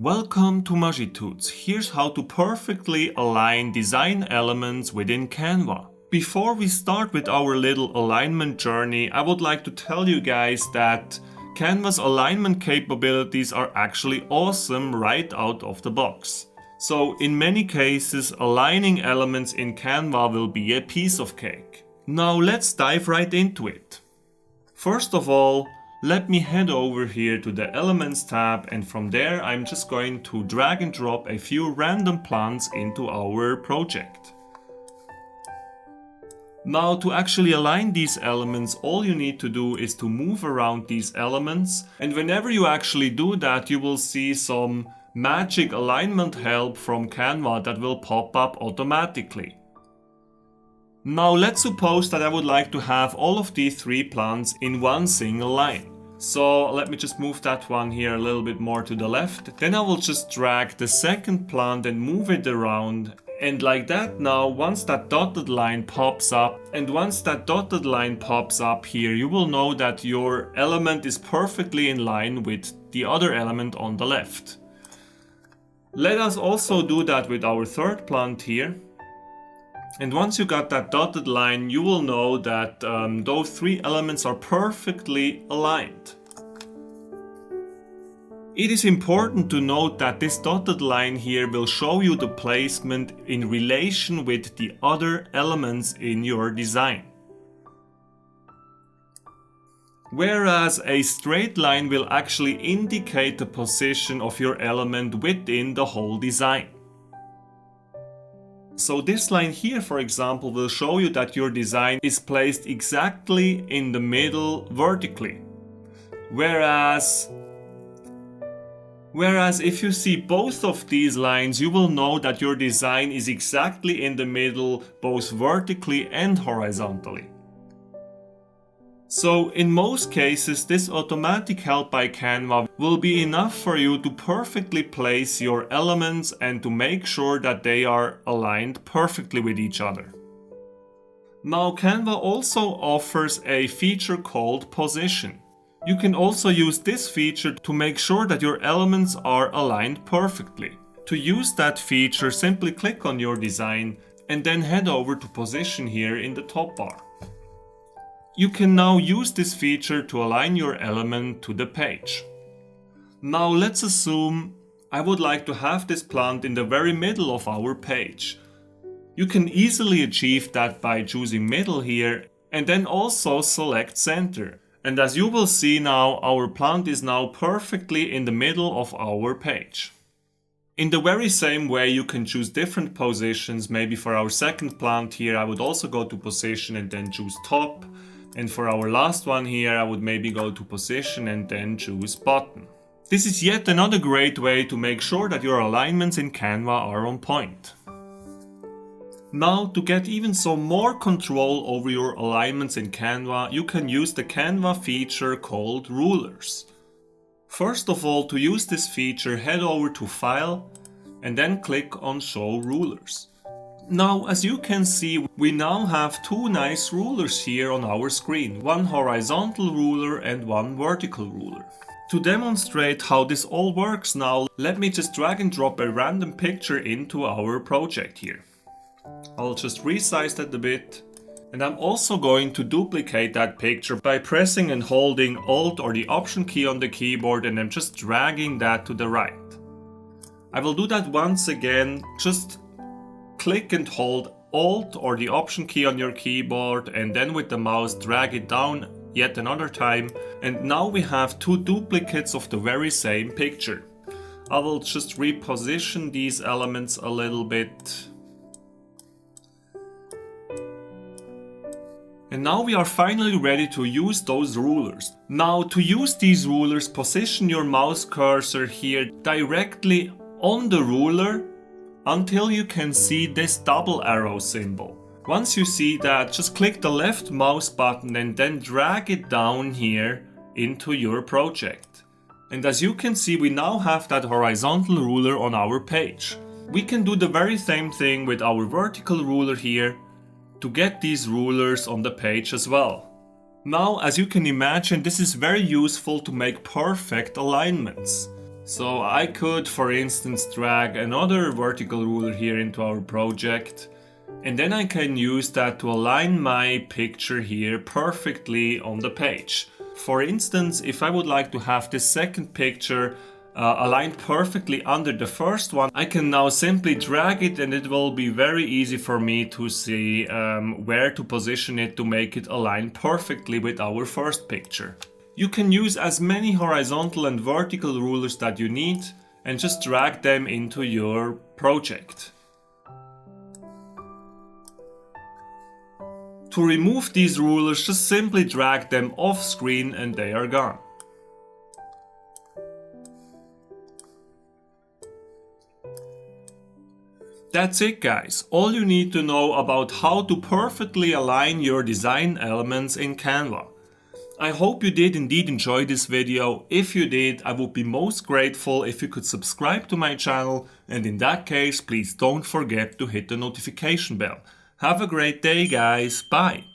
Welcome to Magitudes. Here's how to perfectly align design elements within Canva. Before we start with our little alignment journey, I would like to tell you guys that Canva's alignment capabilities are actually awesome right out of the box. So in many cases, aligning elements in Canva will be a piece of cake. Now let's dive right into it. First of all, let me head over here to the Elements tab, and from there I'm just going to drag and drop a few random plants into our project. Now to actually align these elements, all you need to do is to move around these elements, and whenever you actually do that, you will see some magic alignment help from Canva that will pop up automatically. Now let's suppose that I would like to have all of these three plants in one single line. So let me just move that one here a little bit more to the left. Then I will just drag the second plant and move it around. And like that now, once that dotted line pops up, here, you will know that your element is perfectly in line with the other element on the left. Let us also do that with our third plant here. And once you got that dotted line, you will know that those three elements are perfectly aligned. It is important to note that this dotted line here will show you the placement in relation with the other elements in your design. Whereas a straight line will actually indicate the position of your element within the whole design. So this line here, for example, will show you that your design is placed exactly in the middle vertically. Whereas if you see both of these lines, you will know that your design is exactly in the middle, both vertically and horizontally. So in most cases, this automatic help by Canva will be enough for you to perfectly place your elements and to make sure that they are aligned perfectly with each other. Now Canva also offers a feature called Position. You can also use this feature to make sure that your elements are aligned perfectly. To use that feature, simply click on your design and then head over to Position here in the top bar. You can now use this feature to align your element to the page. Now let's assume I would like to have this plant in the very middle of our page. You can easily achieve that by choosing middle here and then also select center. And as you will see now, our plant is now perfectly in the middle of our page. In the very same way, you can choose different positions. Maybe for our second plant here, I would also go to Position and then choose Top. And for our last one here, I would maybe go to Position and then choose Bottom. This is yet another great way to make sure that your alignments in Canva are on point. Now, to get even some more control over your alignments in Canva, you can use the Canva feature called Rulers. First of all, to use this feature, head over to File and then click on Show Rulers. Now, as you can see, we now have two nice rulers here on our screen, one horizontal ruler and one vertical ruler. To demonstrate how this all works now, let me just drag and drop a random picture into our project here. I'll just resize that a bit, and I'm also going to duplicate that picture by pressing and holding Alt or the Option key on the keyboard, and I'm just dragging that to the right. I will do that once again. Just click and hold Alt or the Option key on your keyboard, and then with the mouse drag it down yet another time, and now we have two duplicates of the very same picture. I will just reposition these elements a little bit. And now we are finally ready to use those rulers. Now to use these rulers, position your mouse cursor here directly on the ruler until you can see this double arrow symbol. Once you see that, just click the left mouse button and then drag it down here into your project. And as you can see, we now have that horizontal ruler on our page. We can do the very same thing with our vertical ruler here to get these rulers on the page as well. Now, as you can imagine, this is very useful to make perfect alignments. So I could, for instance, drag another vertical ruler here into our project, and then I can use that to align my picture here perfectly on the page. For instance, if I would like to have this second picture aligned perfectly under the first one, I can now simply drag it and it will be very easy for me to see where to position it to make it align perfectly with our first picture. You can use as many horizontal and vertical rulers that you need and just drag them into your project. To remove these rulers, just simply drag them off screen and they are gone. That's it, guys. All you need to know about how to perfectly align your design elements in Canva. I hope you did indeed enjoy this video. If you did, I would be most grateful if you could subscribe to my channel, and in that case, please don't forget to hit the notification bell. Have a great day, guys. Bye.